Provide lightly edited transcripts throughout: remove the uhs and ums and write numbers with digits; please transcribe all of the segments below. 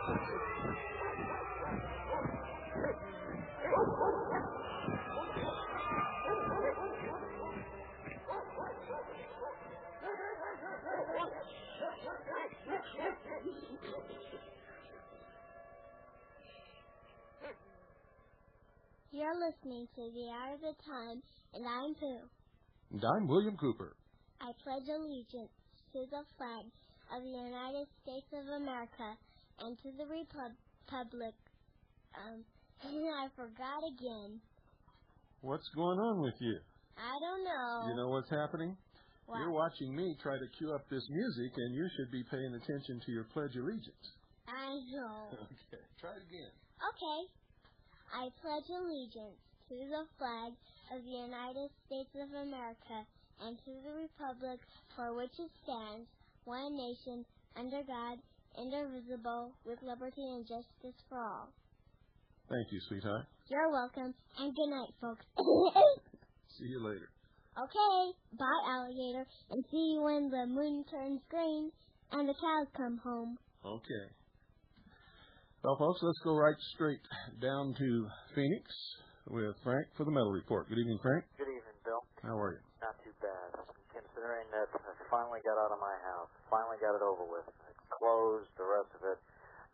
You're listening to The Hour of the Time, and I'm Pooh. And I'm William Cooper. I pledge allegiance to the flag of the United States of America and to the republic. I forgot again. What's going on with you? I don't know. You know what's happening? What? You're watching me try to cue up this music, and you should be paying attention to your pledge allegiance. I know. Okay, try it again. Okay. I pledge allegiance to the flag of the United States of America and to the republic for which it stands, one nation, under God, indivisible, with liberty and justice for all. Thank you, sweetheart. You're welcome, and good night, folks. See you later. Okay, bye, alligator, and see you when the moon turns green and the cows come home. Okay. Well, folks, let's go right straight down to Phoenix with Frank for the Metal Report. Good evening, Frank. Good evening, Bill. How are you? Not too bad. Considering that I finally got out of my house, finally got it over with. It closed, the rest of it.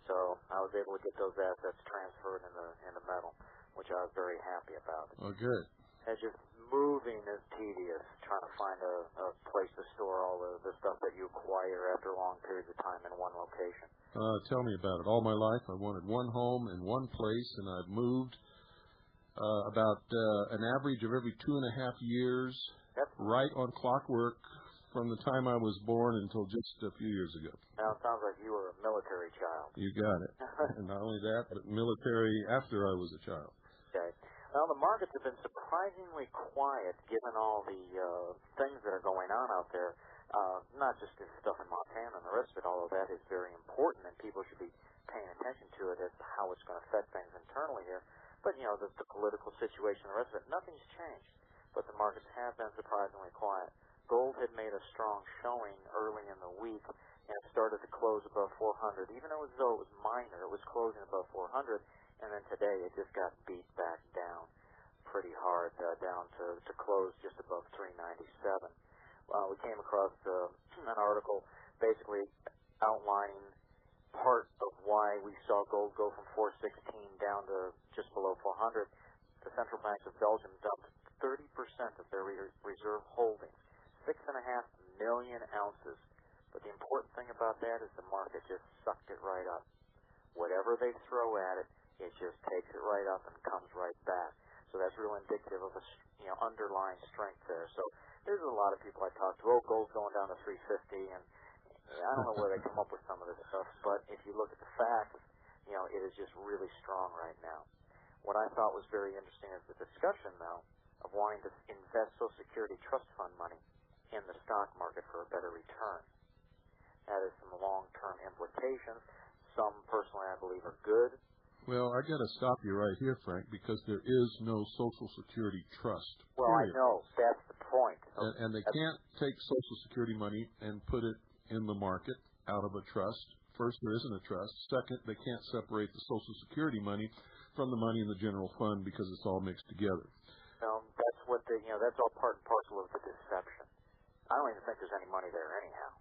So I was able to get those assets transferred into metal, which I was very happy about. Oh, good. And just moving is tedious, trying to find a place to store all the stuff that you acquire after long periods of time in one location. Tell me about it. All my life, I wanted one home in one place, and I've moved about an average of every 2.5 years, right on clockwork from the time I was born until just a few years ago. Now, it sounds like you were a military child. You got it. And not only that, but military after I was a child. Okay. Now, the markets have been surprisingly quiet given all the things that are going on out there. Not just this stuff in Montana and the rest of it, although that is very important and people should be paying attention to it as to how it's going to affect things internally here. But, you know, the political situation and the rest of it, nothing's changed. But the markets have been surprisingly quiet. Gold had made a strong showing early in the week and it started to close above 400. Even though it was minor, it was closing above 400. And then today it just got beat back down pretty hard, down to close just above 397. We came across an article basically outlining part of why we saw gold go from 416 down to just below 400. The central banks of Belgium dumped 30% of their reserve holdings, 6.5 million ounces. But the important thing about that is the market just sucked it right up. Whatever they throw at it, it just takes it right up and comes right back. So that's real indicative of a underlying strength there. So there's a lot of people I talk to, gold's going down to 350, and I don't know where they come up with some of this stuff, but if you look at the facts, it is just really strong right now. What I thought was very interesting is the discussion, though, of wanting to invest Social Security trust fund money in the stock market for a better return. That has some long-term implications. Some, personally, I believe are good. Well, I got to stop you right here, Frank, because there is no Social Security trust. Well, period. I know. That's the point. And they can't take Social Security money and put it in the market out of a trust. First, there isn't a trust. Second, they can't separate the Social Security money from the money in the general fund because it's all mixed together. No, that's what that's all part and parcel of the deception. I don't even think there's any money there anyhow.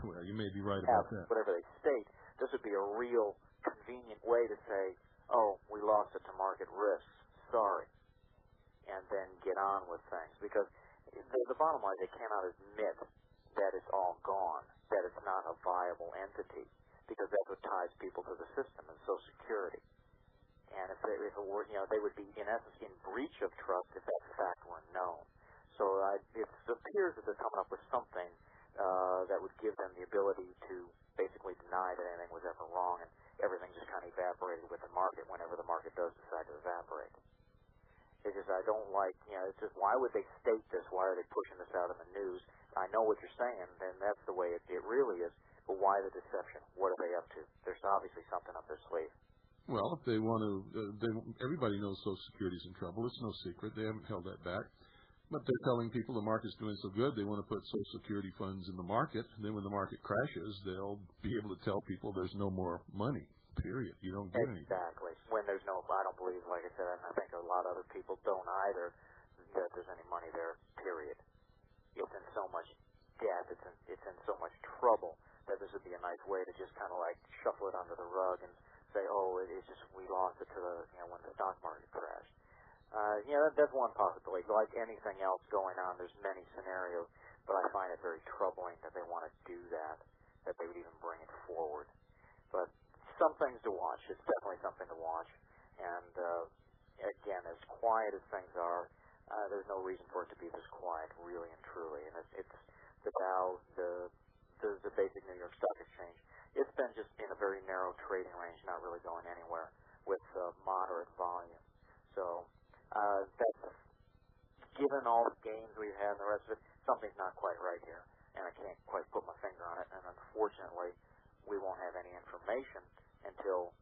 Well, you may be right about that. Whatever they state, this would be a real convenient way to say, we lost it to market risks. Sorry. And then get on with things. Because the bottom line, they cannot admit that it's all gone, that it's not a viable entity, because that's what ties people to the system and Social Security. And if it were, they would be, in essence, in breach of trust if that fact were known. So it appears that they're coming up with something that would give them the ability to basically deny that anything was ever wrong, and everything just kind of evaporated with the market whenever the market does decide to evaporate. It's just, I don't like, it's just, why would they state this? Why are they pushing this out in the news? I know what you're saying, and that's the way it really is, but why the deception? What are they up to? There's obviously something up their sleeve. Well, if they want to, everybody knows Social Security's in trouble. It's no secret. They haven't held that back. But they're telling people the market's doing so good, they want to put Social Security funds in the market. And then when the market crashes, they'll be able to tell people there's no more money, period. period. You don't get anything. Exactly. When there's no, I don't believe, like I said, and I think a lot of other people don't either, that there's any money there, period. It's in so much debt, it's in so much trouble, that this would be a nice way to just kind of like shuffle it under the rug and say, oh, it's just, we lost it to the, when the stock market crashed. That's one possibility. Like anything else going on, there's many scenarios, but I find it very troubling that they want to do that they would even bring it forward. But some things to watch. It's definitely something to watch. And, again, as quiet as things are, there's no reason for it to be this quiet, really and truly. And it's the Dow, the basic New York Stock Exchange. It's been just in a very narrow trading range, not really going anywhere, with moderate volume. So that's, given all the gains we've had and the rest of it, something's not quite right here. And I can't quite put my finger on it. And unfortunately, we won't have any information until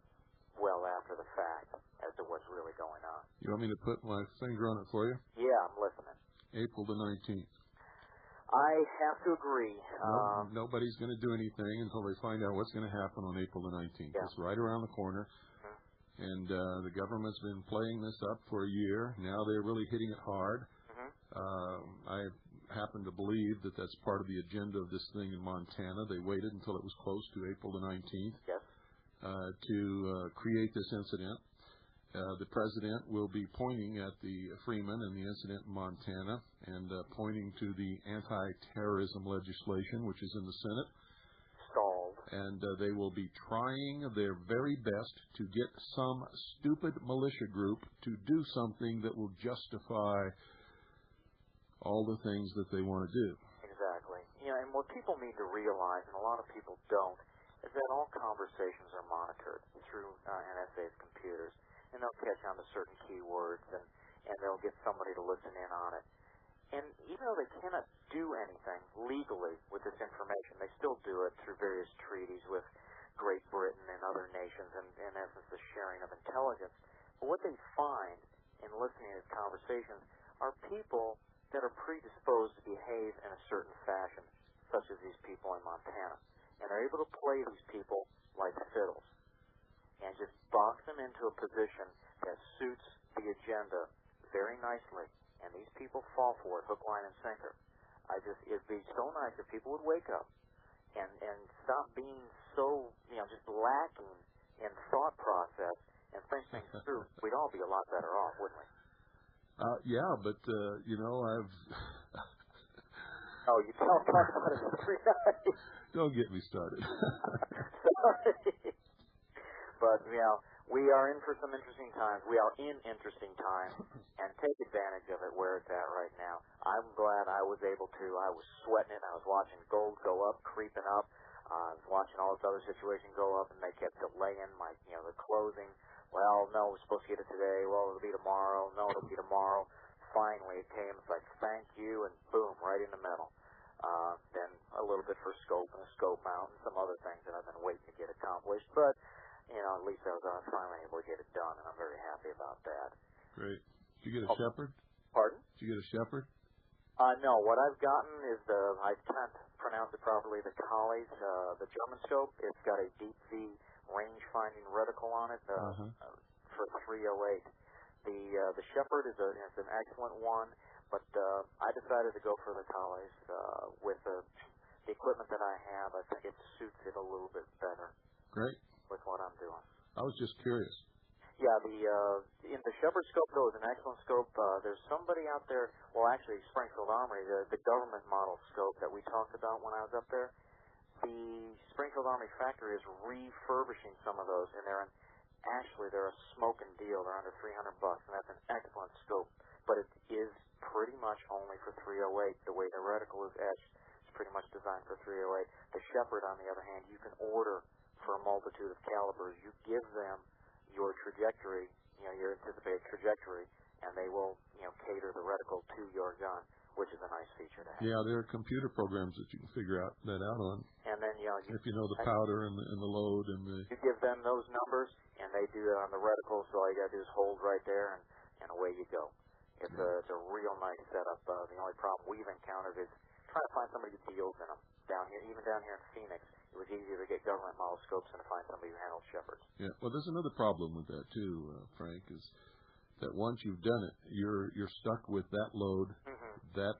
well after the fact as to what's really going on. You want me to put my finger on it for you? Yeah, I'm listening. April the 19th. I have to agree. Nobody's going to do anything until they find out what's going to happen on April the 19th. Yeah. It's right around the corner. Mm-hmm. And the government's been playing this up for a year. Now they're really hitting it hard. Mm-hmm. I happen to believe that that's part of the agenda of this thing in Montana. They waited until it was close to April the 19th. Yes. To create this incident. The president will be pointing at the Freeman and the incident in Montana and pointing to the anti-terrorism legislation, which is in the Senate. Stalled. And they will be trying their very best to get some stupid militia group to do something that will justify all the things that they want to do. Exactly. And what people need to realize, and a lot of people don't, is that all conversations are monitored through NSA's computers, and they'll catch on to certain keywords, and they'll get somebody to listen in on it. And even though they cannot do anything legally with this information, they still do it through various treaties with Great Britain and other nations, and in essence the sharing of intelligence. But what they find in listening to these conversations are people that are predisposed to behave in a certain fashion, such as these people in Montana. And they're able to play these people like fiddles and just box them into a position that suits the agenda very nicely. And these people fall for it, hook, line, and sinker. It'd be so nice if people would wake up and stop being so, just lacking in thought process and think things through. We'd all be a lot better off, wouldn't we? Yeah, but, I've... Oh, you don't talk about it for 3 nights. Don't get me started. Sorry. But, we are in for some interesting times. We are in interesting times, and take advantage of it where it's at right now. I'm glad I was able to. I was sweating it. I was watching gold go up, creeping up. I was watching all this other situation go up, and they kept delaying the closing. Well, no, we're supposed to get it today. Well, it'll be tomorrow. No, it'll be tomorrow. Finally, it came. It's like, thank you, and boom, right in the middle. Then a little bit for scope and a scope mount and some other things that I've been waiting to get accomplished. But, at least I was finally able to get it done, and I'm very happy about that. Great. Did you get a shepherd? Pardon? Did you get a shepherd? No. What I've gotten is I can't pronounce it properly, the Collies, the German scope. It's got a deep V range-finding reticle on it for 308. The Shepherd is an excellent one, but I decided to go for the Collies with the equipment that I have. I think it suits it a little bit better. Great. With what I'm doing. I was just curious. Yeah, in the Shepherd scope, though, is an excellent scope. There's somebody out there, well, actually, Springfield Armory, the government model scope that we talked about when I was up there, the Springfield Armory factory is refurbishing some of those, and they're a smoking deal. They're under $300, and that's an excellent scope. But it is pretty much only for 308. The way the reticle is etched, it's pretty much designed for 308. The Shepherd, on the other hand, you can order for a multitude of calibers. You give them your trajectory, your anticipated trajectory, and they will, cater the reticle to your gun, which is a nice feature to have. Yeah, there are computer programs that you can figure that out on. And then, if you know the powder and the load and the... You give them those numbers, and they do it on the reticle, so all you got to do is hold right there, and away you go. It's a real nice setup. The only problem we've encountered is trying to find somebody who deals in them. Even down here in Phoenix, it was easier to get government monoscopes than to find somebody who handled shepherds. Yeah. Well, there's another problem with that too, Frank, is that once you've done it, you're stuck with that load, that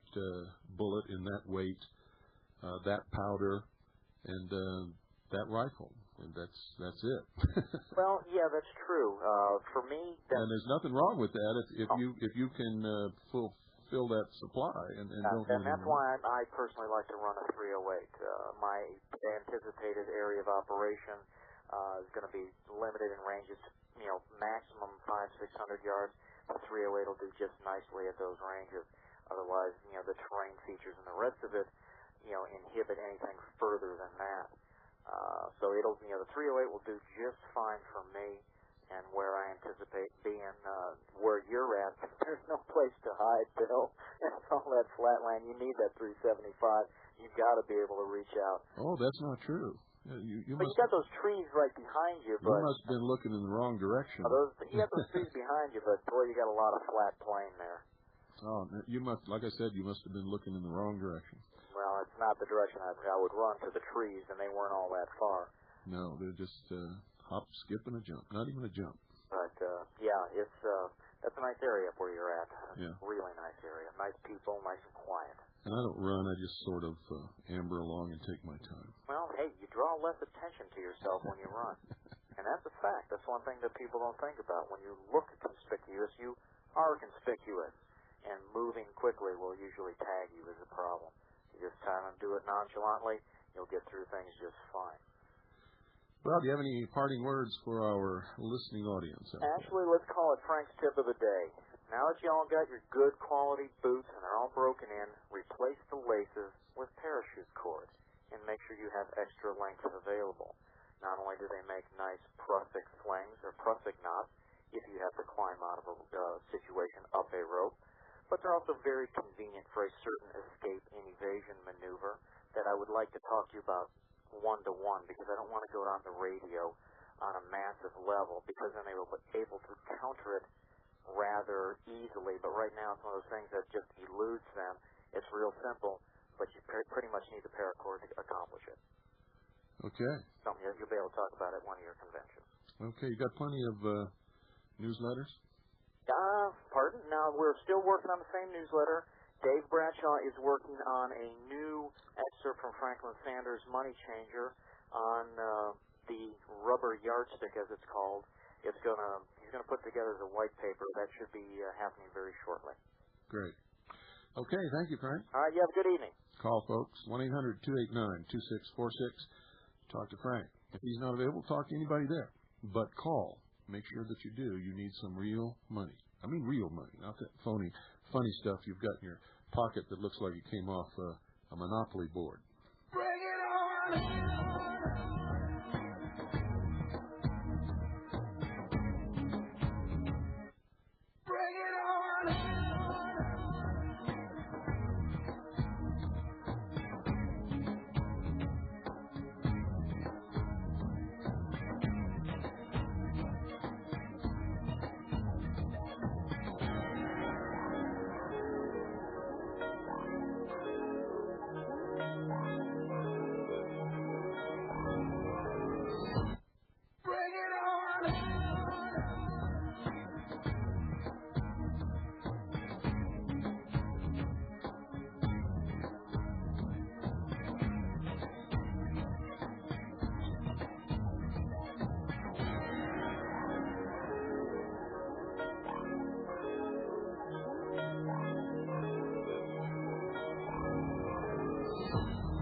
bullet in that weight, that powder, and that rifle, and that's it. Well, yeah, that's true. For me, and there's nothing wrong with that if you can fulfill that supply and don't. And that's why I personally like to run a 308. My anticipated area of operation is going to be limited in ranges, maximum 500-600 yards. The 308 will do just nicely at those ranges. Otherwise, the terrain features and the rest of it, inhibit anything further than that. So it'll, the 308 will do just fine for me and where I anticipate being, where you're at. There's no place to hide, Bill. It's all that flat land. You need that 375. You've got to be able to reach out. Oh, that's not true. You got those trees right behind you. You must have been looking in the wrong direction. You got those trees behind you, but boy, you got a lot of flat plain there. Oh, you must, like I said, you must have been looking in the wrong direction. Well, it's not the direction I would run to the trees, and they weren't all that far. No, they're just hop, skip, and a jump. Not even a jump. But yeah, that's a nice area up where you're at. Yeah. Really nice area. Nice people, nice and quiet. And I don't run. I just sort of amber along and take my time. Well, hey, you draw less attention to yourself when you run. And that's a fact. That's one thing that people don't think about. When you look conspicuous, you are conspicuous. And moving quickly will usually tag you as a problem. You just kind of do it nonchalantly, you'll get through things just fine. Well, do you have any parting words for our listening audience? Actually, let's call it Frank's tip of the day. Now that you all got your good quality boots and they're all broken in, replace the laces with parachute cord and make sure you have extra length available. Not only do they make nice Prussic slings or Prussic knots if you have to climb out of a situation up a rope, but they're also very convenient for a certain escape and evasion maneuver that I would like to talk to you about one-to-one, because I don't want to go on the radio on a massive level, because then they will be able to counter it rather easily. But right now it's one of those things that just eludes them. It's real simple, but you pretty much need the paracord to accomplish it. Okay. Something you'll be able to talk about at one of your conventions. Okay, you got plenty of newsletters? Pardon? Now, we're still working on the same newsletter. Dave Bradshaw is working on a new excerpt from Franklin Sanders' Money Changer on the rubber yardstick, as it's called. He's gonna put together the white paper. That should be happening very shortly. Great. Okay, thank you, Frank. All right, you have a good evening. Call, folks, 1-800-289-2646. Talk to Frank. If he's not available, talk to anybody there. But call. Make sure that you do. You need some real money. I mean real money, not that phony, funny stuff you've got in your pocket that looks like it came off a Monopoly board. Bring it on!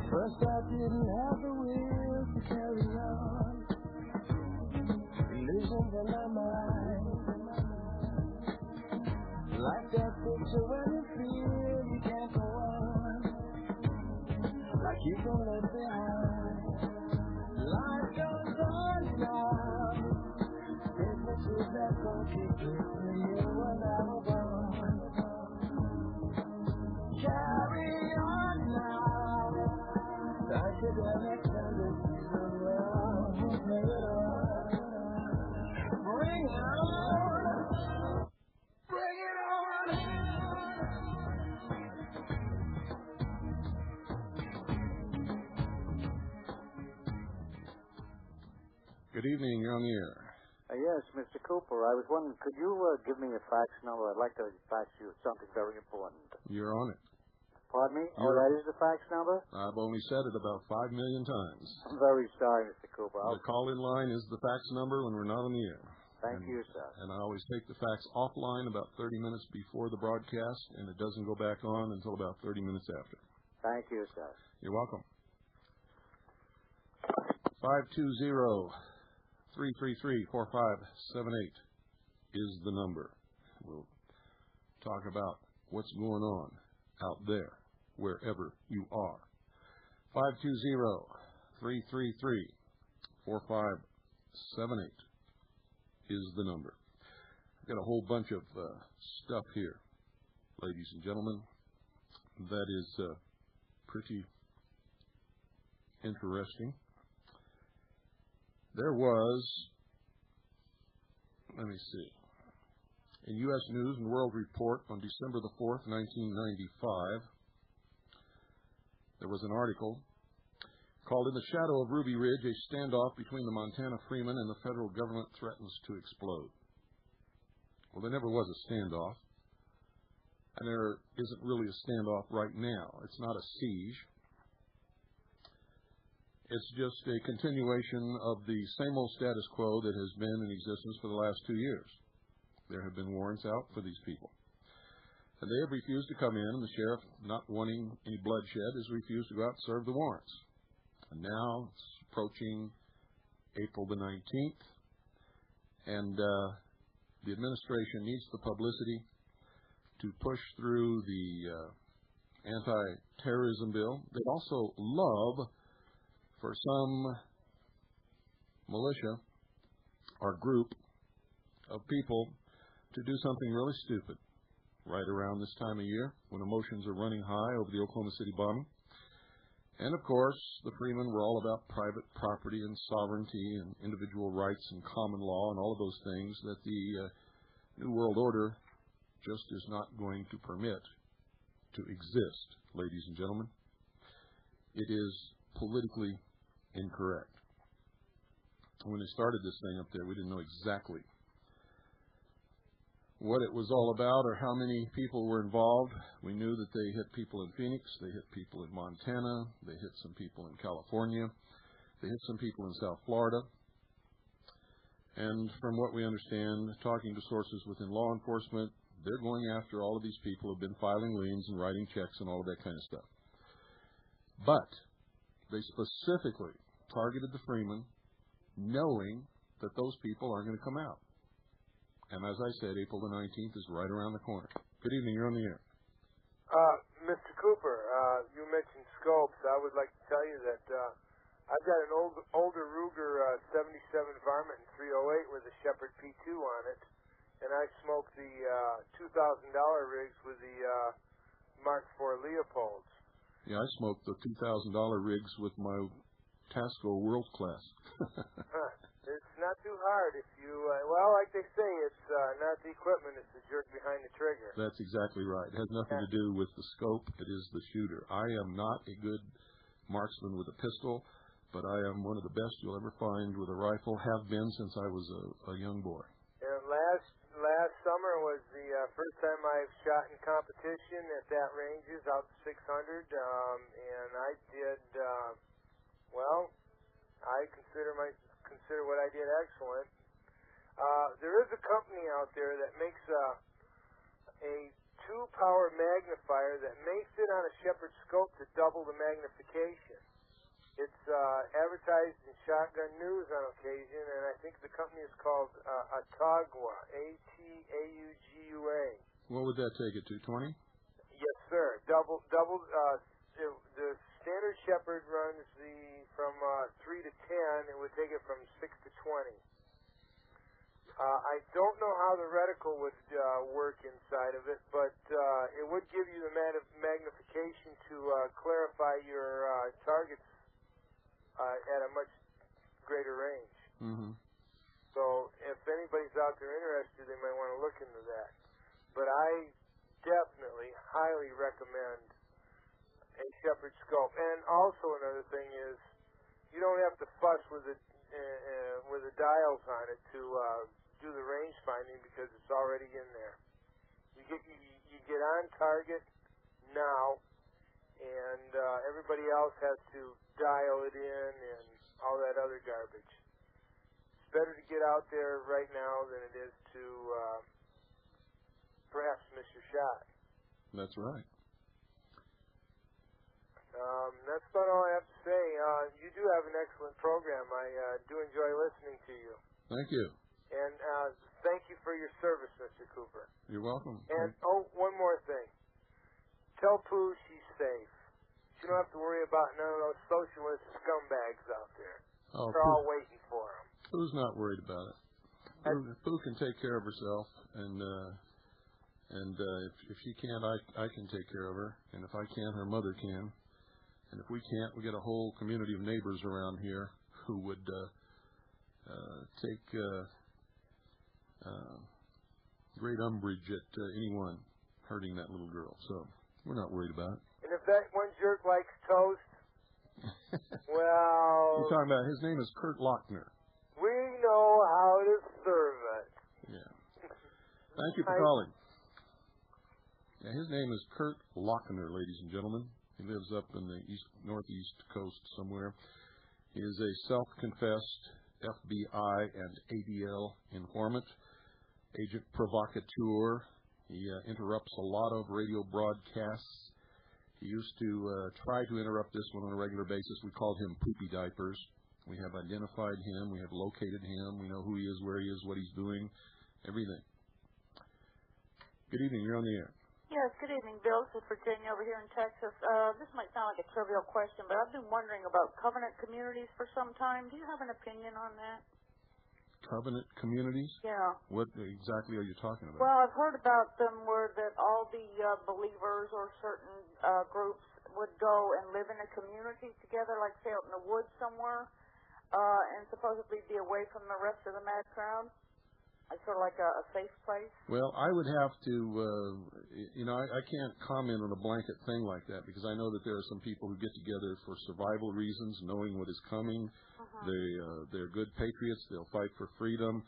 First I didn't have the will to carry on, illusions in my mind, like that picture when you feel you can't go on, like you can live behind. Life goes on now, businesses that don't keep it for you when I'm gone. Carry on now. I could have extended the love. Bring it on. Bring it on. Bring it on. Good evening. You're on the air. Yes, Mr. Cooper. I was wondering, could you give me a fax number? I'd like to fax you something very important. You're on it. Pardon me? Oh, that is the fax number? I've only said it about 5 million times. I'm very sorry, Mr. Cooper. The call-in line is the fax number when we're not on the air. Thank you, sir. And I always take the fax offline about 30 minutes before the broadcast, and it doesn't go back on until about 30 minutes after. Thank you, sir. You're welcome. 520-333-4578 is the number. We'll talk about what's going on out there, wherever you are. 520-333-4578 is the number. I've got a whole bunch of stuff here, ladies and gentlemen, that is pretty interesting. There was, let me see, in U.S. News and World Report on December the 4th, 1995, there was an article called "In the Shadow of Ruby Ridge, a standoff between the Montana Freeman and the federal government threatens to explode." Well, there never was a standoff, and there isn't really a standoff right now. It's not a siege. It's just a continuation of the same old status quo that has been in existence for the last 2 years. There have been warrants out for these people, and they have refused to come in, and the sheriff, not wanting any bloodshed, has refused to go out and serve the warrants. And now it's approaching April the 19th, and the administration needs the publicity to push through the anti-terrorism bill. They also love for some militia or group of people to do something really stupid right around this time of year when emotions are running high over the Oklahoma City bombing. And, of course, the Freeman were all about private property and sovereignty and individual rights and common law and all of those things that the New World Order just is not going to permit to exist, ladies and gentlemen. It is politically incorrect. When they started this thing up there, we didn't know exactly what it was all about or how many people were involved. We knew that they hit people in Phoenix, they hit people in Montana, they hit some people in California, they hit some people in South Florida. And from what we understand, talking to sources within law enforcement, they're going after all of these people who have been filing liens and writing checks and all of that kind of stuff. But they specifically targeted the Freeman, knowing that those people aren't going to come out. And as I said, April the 19th is right around the corner. Good evening. You're on the air. Mr. Cooper, you mentioned scopes. I would like to tell you that I've got an older Ruger 77 Varmint in 308 with a Shepherd P2 on it, and I smoked the $2,000 rigs with the Mark IV Leopolds. Yeah, I smoked the $2,000 rigs with my Tasco World Class. It's not too hard if you, well, like they say, it's not the equipment, it's the jerk behind the trigger. That's exactly right. It has nothing to do with the scope. It is the shooter. I am not a good marksman with a pistol, but I am one of the best you'll ever find with a rifle, have been since I was a young boy. And last summer was the first time I've shot in competition at that ranges, out to 600, and I did, well, I consider what I did excellent. There is a company out there that makes a 2-power magnifier that may fit on a Shepherd scope to double the magnification. It's advertised in Shotgun News on occasion, and I think the company is called Atagua, A-T-A-U-G-U-A. What would that take it to, 20? Yes, sir. Double. The standard Shepherd runs from 3 to 10. It would take it from 6 to 20. I don't know how the reticle would work inside of it, but it would give you the magnification to clarify your targets at a much greater range. Mm-hmm. So if anybody's out there interested, they might want to look into that. But I definitely highly recommend a Shepherd scope. And also another thing is, you don't have to fuss with it with the dials on it to do the range finding because it's already in there. You get on target now, and everybody else has to dial it in and all that other garbage. It's better to get out there right now than it is to perhaps miss your shot. That's right. That's about all I have to say. You do have an excellent program. I do enjoy listening to you. Thank you. And thank you for your service, Mr. Cooper. You're welcome. And, one more thing. Tell Pooh she's safe. She don't have to worry about none of those socialist scumbags out there. Oh, They're all waiting for them. Pooh's not worried about it. Pooh can take care of herself, and if she can't, I can take care of her. And if I can't, her mother can. And if we can't, we get a whole community of neighbors around here who would take great umbrage at anyone hurting that little girl. So we're not worried about it. And if that one jerk likes toast, well... You're talking about, his name is Kurt Lochner. We know how to serve it. Yeah. Thank you for calling. Yeah, his name is Kurt Lochner, ladies and gentlemen. He lives up in the northeast coast somewhere. He is a self-confessed FBI and ADL informant, agent provocateur. He interrupts a lot of radio broadcasts. He used to try to interrupt this one on a regular basis. We called him Poopy Diapers. We have identified him. We have located him. We know who he is, where he is, what he's doing, everything. Good evening. You're on the air. Yes, good evening, Bill. This is Virginia over here in Texas. This might sound like a trivial question, but I've been wondering about covenant communities for some time. Do you have an opinion on that? Covenant communities? Yeah. What exactly are you talking about? Well, I've heard about them where that all the believers or certain groups would go and live in a community together, like say out in the woods somewhere, and supposedly be away from the rest of the mad crowd. It's sort of like a safe place. Well, I would have to, I can't comment on a blanket thing like that because I know that there are some people who get together for survival reasons, knowing what is coming. They're good patriots. They'll fight for freedom.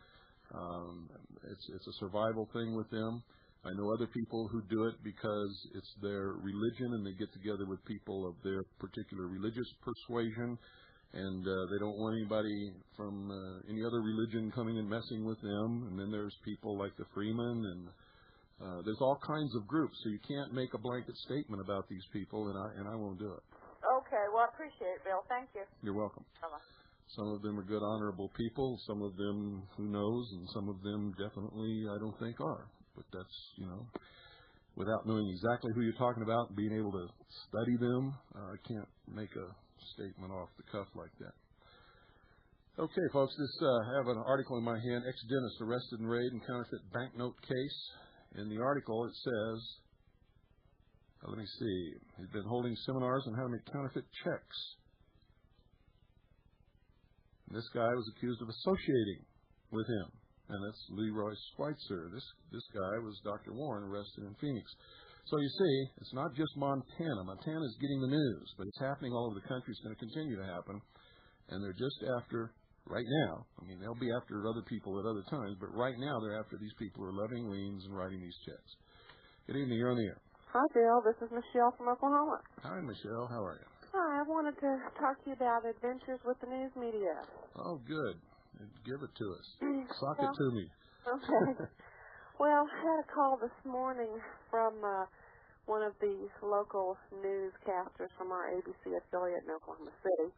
It's a survival thing with them. I know other people who do it because it's their religion and they get together with people of their particular religious persuasion. And they don't want anybody from any other religion coming and messing with them. And then there's people like the Freeman, and there's all kinds of groups. So you can't make a blanket statement about these people, and I won't do it. Okay, well, I appreciate it, Bill. Thank you. You're welcome. Bye-bye. Some of them are good, honorable people. Some of them, who knows, and some of them definitely I don't think are. But that's, without knowing exactly who you're talking about, being able to study them, I can't make a statement off the cuff like that. Okay, folks, I have an article in my hand, ex-dentist arrested in raid and counterfeit banknote case. In the article, it says, let me see, he's been holding seminars on how to make counterfeit checks. And this guy was accused of associating with him, and that's Leroy Schweitzer. This guy was Dr. Warren, arrested in Phoenix. So you see, it's not just Montana. Montana is getting the news, but it's happening all over the country. It's going to continue to happen. And they're just after, right now, they'll be after other people at other times, but right now they're after these people who are levying liens and writing these checks. Good evening. You're on the air. Hi, Bill. This is Michelle from Oklahoma. Hi, Michelle. How are you? Hi. I wanted to talk to you about adventures with the news media. Oh, good. Give it to us. Sock it to me. Okay. Well, I had a call this morning from one of the local newscasters from our ABC affiliate in Oklahoma City,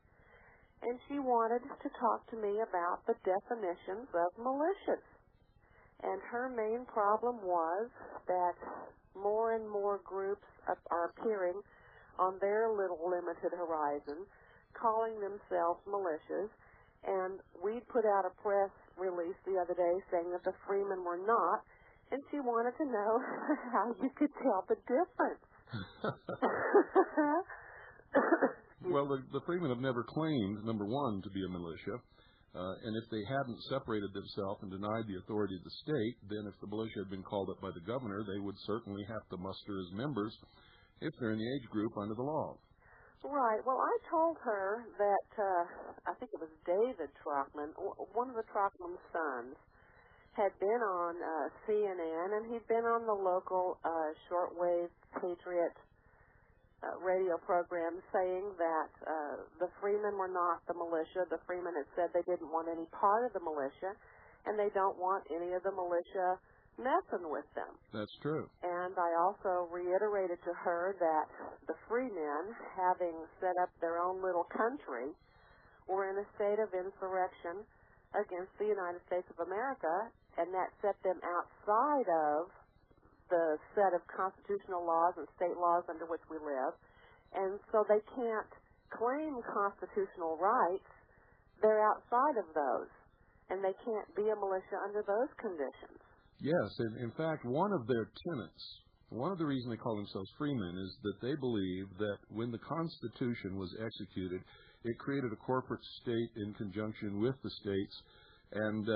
and she wanted to talk to me about the definitions of militias. And her main problem was that more and more groups are appearing on their little limited horizon, calling themselves militias, and we put out a press release the other day saying that the Freeman were not, and she wanted to know how you could tell the difference. Well, the Freemen have never claimed, number one, to be a militia. And if they hadn't separated themselves and denied the authority of the state, then if the militia had been called up by the governor, they would certainly have to muster as members if they're in the age group under the law. Right. Well, I told her that I think it was David Trockman, one of the Trockman sons, had been on CNN, and he'd been on the local shortwave Patriot radio program saying that the Freeman were not the militia. The Freeman had said they didn't want any part of the militia, and they don't want any of the militia messing with them. That's true. And I also reiterated to her that the Freemen, having set up their own little country, were in a state of insurrection against the United States of America, and that set them outside of the set of constitutional laws and state laws under which we live. And so they can't claim constitutional rights. They're outside of those, and they can't be a militia under those conditions. Yes, and in fact, one of their tenets, one of the reasons they call themselves freemen, is that they believe that when the Constitution was executed, it created a corporate state in conjunction with the states, and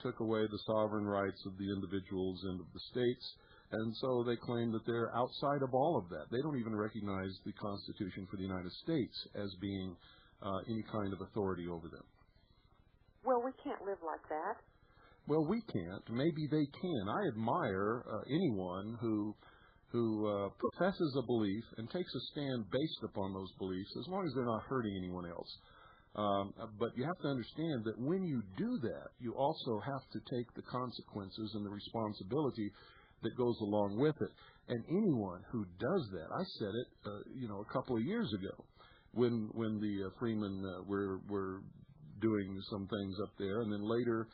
took away the sovereign rights of the individuals and of the states, and so they claim that they're outside of all of that. They don't even recognize the Constitution for the United States as being any kind of authority over them. Well, we can't live like that. Well, we can't. Maybe they can. I admire anyone who professes a belief and takes a stand based upon those beliefs, as long as they're not hurting anyone else. But you have to understand that when you do that, you also have to take the consequences and the responsibility that goes along with it. And anyone who does that, I said it, a couple of years ago, when the Freemen were doing some things up there, and then later,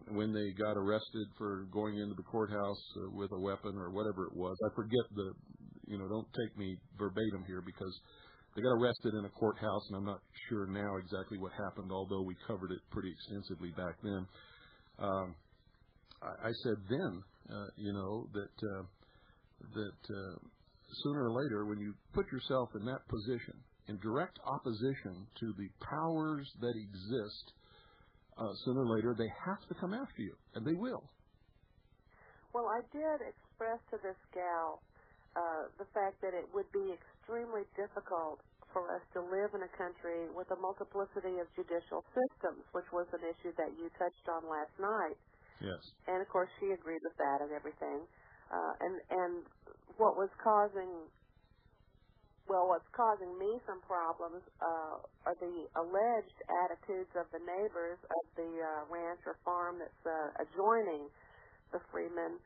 when they got arrested for going into the courthouse with a weapon or whatever it was. I forget don't take me verbatim here, because they got arrested in a courthouse, and I'm not sure now exactly what happened, although we covered it pretty extensively back then. I said then, that sooner or later, when you put yourself in that position, in direct opposition to the powers that exist, sooner or later, they have to come after you, and they will. Well, I did express to this gal the fact that it would be extremely difficult for us to live in a country with a multiplicity of judicial systems, which was an issue that you touched on last night. Yes. And, of course, she agreed with that and everything. And what was causing... Well, what's causing me some problems are the alleged attitudes of the neighbors of the ranch or farm that's adjoining the Freeman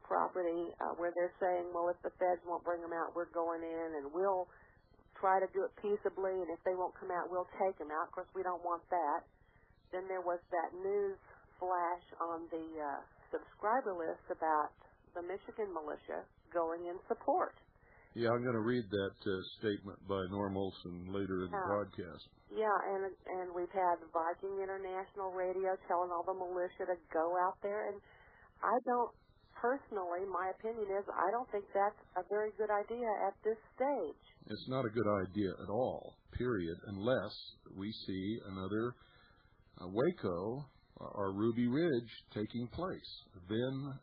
property, where they're saying, well, if the feds won't bring them out, we're going in, and we'll try to do it peaceably, and if they won't come out, we'll take them out. Of course, we don't want that. Then there was that news flash on the subscriber list about the Michigan militia going in support. Yeah, I'm going to read that statement by Norm Olson later in the broadcast. Yeah, and we've had Viking International Radio telling all the militia to go out there, and I don't, personally, my opinion is, I don't think that's a very good idea at this stage. It's not a good idea at all, period, unless we see another Waco or Ruby Ridge taking place. Then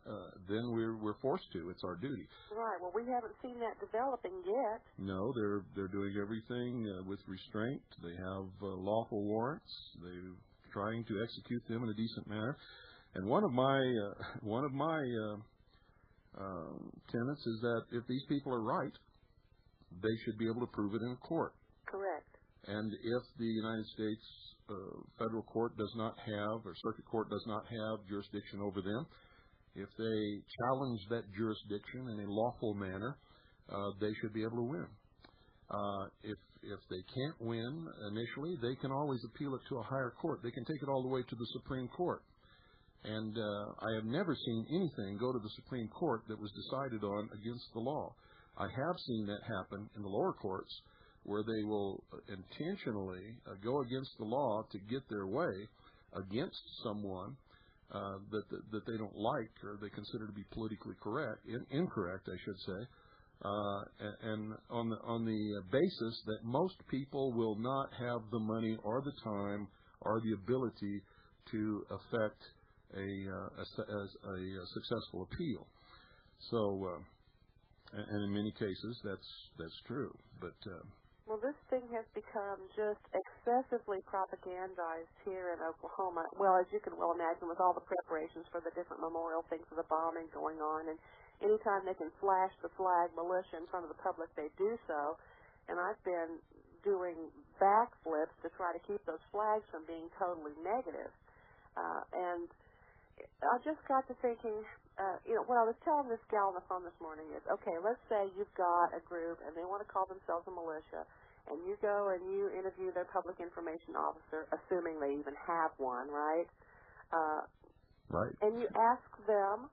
we're forced to. It's our duty. Right. Well, we haven't seen that developing yet. No, they're doing everything with restraint. They have lawful warrants. They're trying to execute them in a decent manner. And one of my tenets is that if these people are right, they should be able to prove it in court. Correct. And if the United States federal court does not have, or circuit court does not have jurisdiction over them, if they challenge that jurisdiction in a lawful manner, they should be able to win. If they can't win initially, they can always appeal it to a higher court. They can take it all the way to the Supreme Court. And I have never seen anything go to the Supreme Court that was decided on against the law. I have seen that happen in the lower courts, where they will intentionally go against the law to get their way against someone that they don't like, or they consider to be politically incorrect, I should say, and on the basis that most people will not have the money or the time or the ability to effect a successful appeal. So And in many cases, that's true. But well, this thing has become just excessively propagandized here in Oklahoma. Well, as you can well imagine, with all the preparations for the different memorial things of the bombing going on, and anytime they can flash the flag militia in front of the public, they do so. And I've been doing backflips to try to keep those flags from being totally negative. And I just got to thinking, what I was telling this gal on the phone this morning is, okay, let's say you've got a group and they want to call themselves a militia, and you go and you interview their public information officer, assuming they even have one, right? Right. And you ask them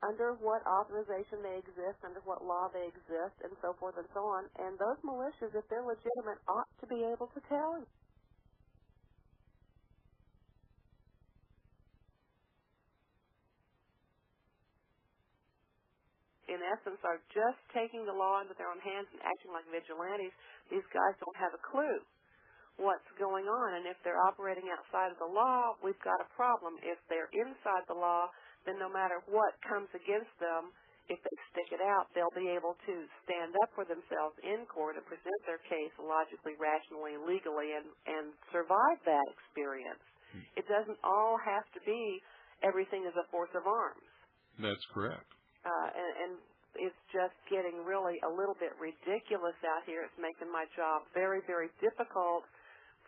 under what authorization they exist, under what law they exist, and so forth and so on. And those militias, if they're legitimate, ought to be able to tell you. In essence, are just taking the law into their own hands and acting like vigilantes. These guys don't have a clue what's going on. And if they're operating outside of the law, we've got a problem. If they're inside the law, then no matter what comes against them, if they stick it out, they'll be able to stand up for themselves in court and present their case logically, rationally, legally, and survive that experience. It doesn't all have to be everything is a force of arms. That's correct. And it's just getting really a little bit ridiculous out here. It's making my job very, very difficult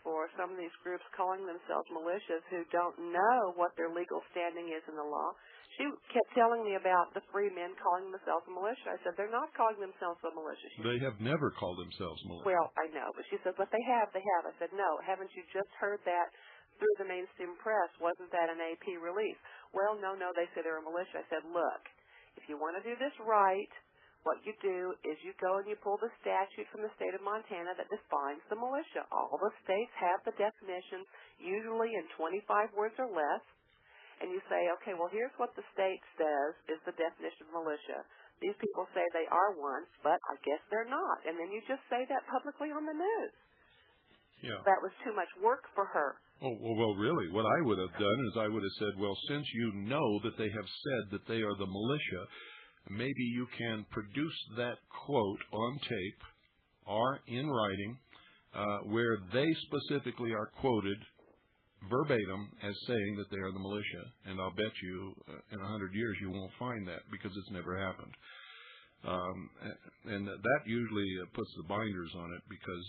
for some of these groups calling themselves militias who don't know what their legal standing is in the law. She kept telling me about the Freeman calling themselves a militia. I said, they're not calling themselves a militia. They have never called themselves militia. Well, I know, but she said, but they have. I said, no, haven't you just heard that through the mainstream press? Wasn't that an AP release? Well, no, they said they're a militia. I said, look, if you want to do this right, what you do is you go and you pull the statute from the state of Montana that defines the militia. All the states have the definitions, usually in 25 words or less, and you say, okay, well, here's what the state says is the definition of militia. These people say they are one, but I guess they're not. And then you just say that publicly on the news. Yeah. That was too much work for her. Oh, well, really, what I would have done is I would have said, well, since you know that they have said that they are the militia, maybe you can produce that quote on tape or in writing where they specifically are quoted verbatim as saying that they are the militia. And I'll bet you in 100 years you won't find that because it's never happened. And that usually puts the binders on it because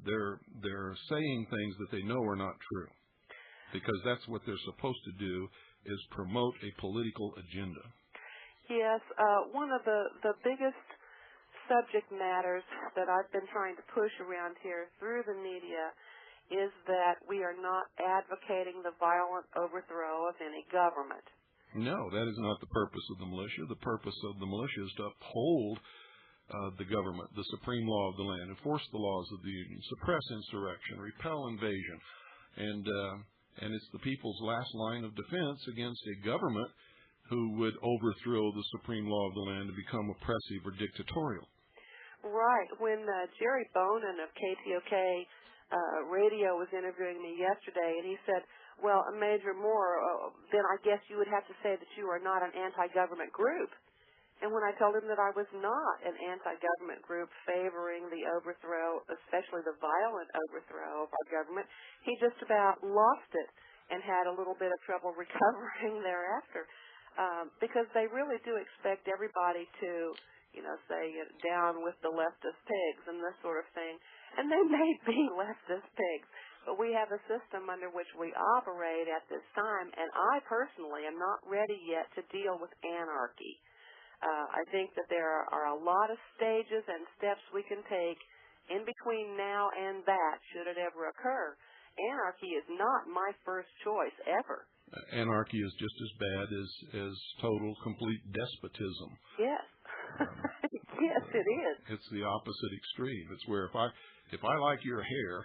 they're saying things that they know are not true, because that's what they're supposed to do, is promote a political agenda. Yes, one of the biggest subject matters that I've been trying to push around here through the media is that we are not advocating the violent overthrow of any government. No, that is not the purpose of the militia. The purpose of the militia is to uphold the government, the supreme law of the land, enforce the laws of the Union, suppress insurrection, repel invasion, and it's the people's last line of defense against a government who would overthrow the supreme law of the land to become oppressive or dictatorial. Right. When Jerry Bonin of KTOK radio was interviewing me yesterday, and he said, well, Major Moore, then I guess you would have to say that you are not an anti-government group. And when I told him that I was not an anti-government group favoring the overthrow, especially the violent overthrow of our government, he just about lost it and had a little bit of trouble recovering thereafter. Because they really do expect everybody to, say, down with the leftist pigs and this sort of thing. And they may be leftist pigs, but we have a system under which we operate at this time, and I personally am not ready yet to deal with anarchy. I think that there are a lot of stages and steps we can take in between now and that, should it ever occur. Anarchy is not my first choice, ever. Anarchy is just as bad as total, complete despotism. Yes. Yes, it is. It's the opposite extreme. It's where if I like your hair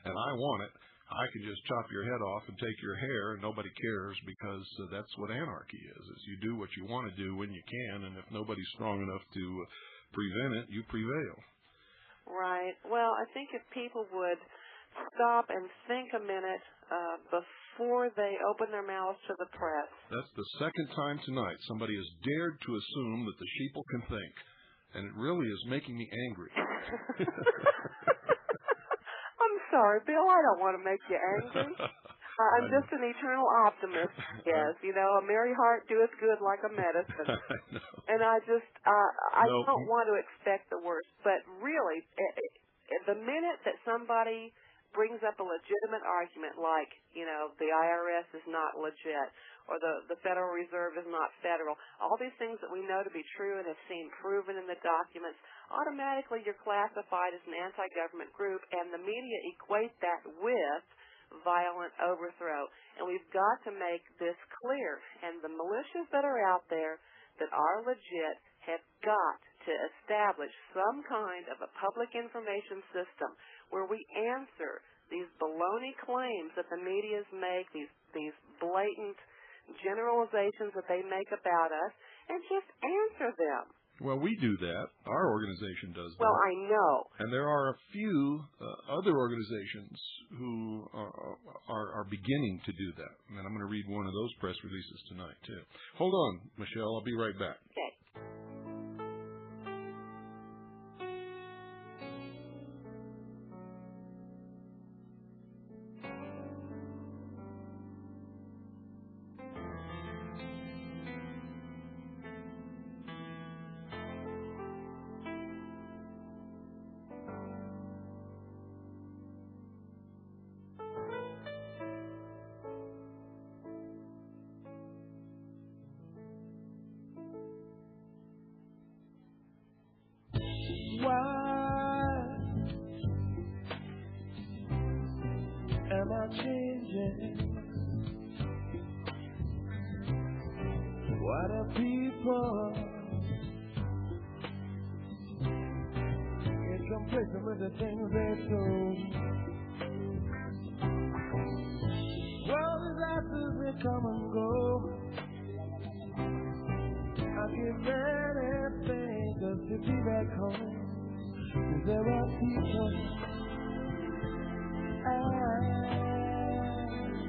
and I want it, I can just chop your head off and take your hair, and nobody cares, because that's what anarchy is you do what you want to do when you can, and if nobody's strong enough to prevent it, you prevail. Right. Well, I think if people would stop and think a minute before they open their mouths to the press. That's the second time tonight somebody has dared to assume that the sheeple can think, and it really is making me angry. I'm sorry, Bill. I don't want to make you angry. I'm just an eternal optimist, yes. You know, a merry heart doeth good like a medicine. And I don't want to expect the worst. But really, the minute that somebody brings up a legitimate argument like, you know, the IRS is not legit or the Federal Reserve is not federal, all these things that we know to be true and have seen proven in the documents, automatically you're classified as an anti-government group, and the media equate that with violent overthrow. And we've got to make this clear. And the militias that are out there that are legit have got to establish some kind of a public information system where we answer these baloney claims that the medias make, these blatant generalizations that they make about us, and just answer them. Well, we do that. Our organization does that. Well, I know. And there are a few other organizations who are beginning to do that. And I'm going to read one of those press releases tonight, too. Hold on, Michelle. I'll be right back. Okay. Am I changing? Why do people get complacent with the things they do? Well, disasters they come and go. I give anything just to be back home. 'Cause there are people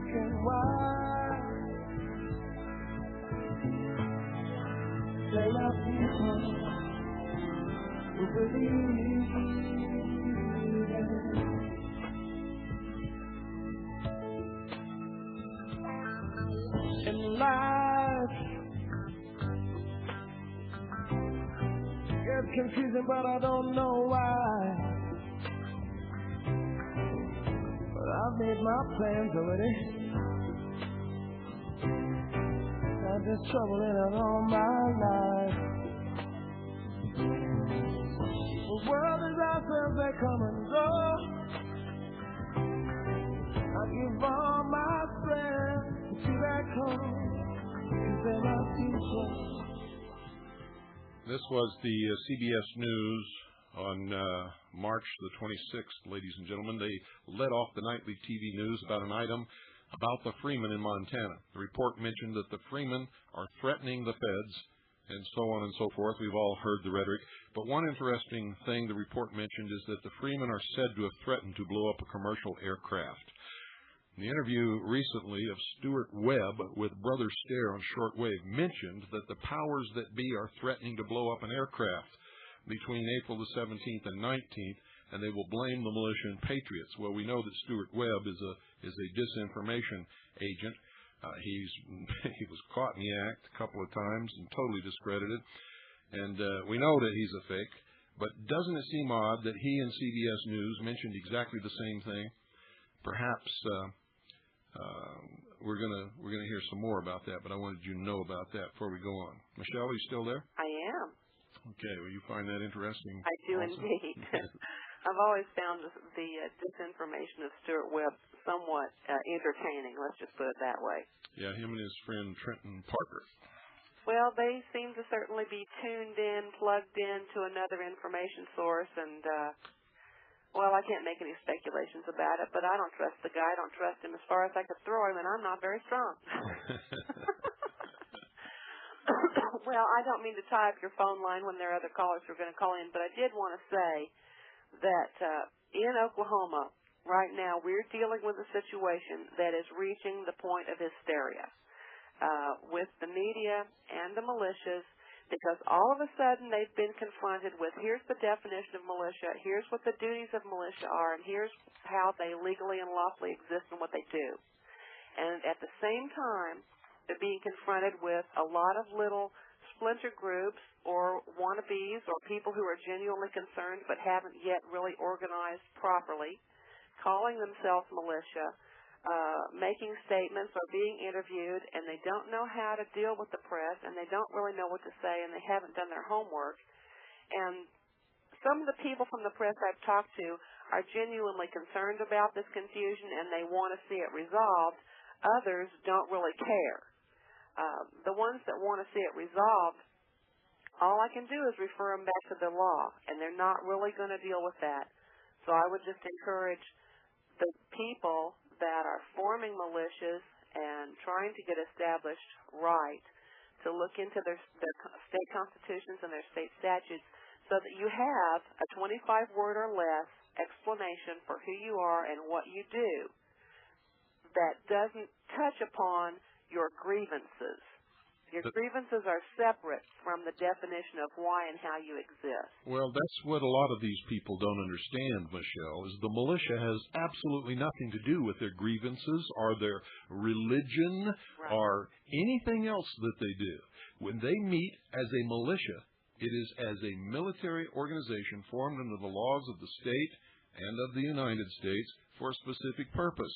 asking why. There are people who believe in life. It's confusing, but I don't know why. I've made my plans already. I've been struggling it all my life. The world is out there, they come and go. I give all my strength to be back home. There are people. This was the CBS News on March the 26th, ladies and gentlemen. They led off the nightly TV news about an item about the Freeman in Montana. The report mentioned that the Freeman are threatening the feds and so on and so forth. We've all heard the rhetoric. But one interesting thing the report mentioned is that the Freeman are said to have threatened to blow up a commercial aircraft. In the interview recently of Stuart Webb with Brother Stare on shortwave mentioned that the powers that be are threatening to blow up an aircraft between April the 17th and 19th, and they will blame the militia and patriots. Well, we know that Stuart Webb is a disinformation agent. He was caught in the act a couple of times and totally discredited, and we know that he's a fake. But doesn't it seem odd that he and CBS News mentioned exactly the same thing? Perhaps we're gonna hear some more about that, but I wanted you to know about that before we go on. Michelle, are you still there? I am. Okay, well, you find that interesting? I do also? indeed. I've always found the disinformation of Stuart Webb somewhat entertaining, let's just put it that way. Yeah, him and his friend Trenton Parker. Well, they seem to certainly be tuned in, plugged in to another information source, and, well, I can't make any speculations about it, but I don't trust the guy. I don't trust him as far as I could throw him, and I'm not very strong. Well, I don't mean to tie up your phone line when there are other callers who are going to call in, but I did want to say that in Oklahoma, right now we're dealing with a situation that is reaching the point of hysteria with the media and the militias, because all of a sudden they've been confronted with, here's the definition of militia, here's what the duties of militia are, and here's how they legally and lawfully exist and what they do. And at the same time, they're being confronted with a lot of little splinter groups or wannabes or people who are genuinely concerned but haven't yet really organized properly, calling themselves militia, making statements or being interviewed, and they don't know how to deal with the press, and they don't really know what to say, and they haven't done their homework. And some of the people from the press I've talked to are genuinely concerned about this confusion, and they want to see it resolved. Others don't really care. The ones that want to see it resolved, all I can do is refer them back to the law, and they're not really going to deal with that. So I would just encourage the people that are forming militias and trying to get established right to look into their state constitutions and their state statutes so that you have a 25-word or less explanation for who you are and what you do that doesn't touch upon your grievances. Your grievances are separate from the definition of why and how you exist. Well, that's what a lot of these people don't understand, Michelle, is the militia has absolutely nothing to do with their grievances or their religion or anything else that they do. When they meet as a militia, it is as a military organization formed under the laws of the state and of the United States for a specific purpose.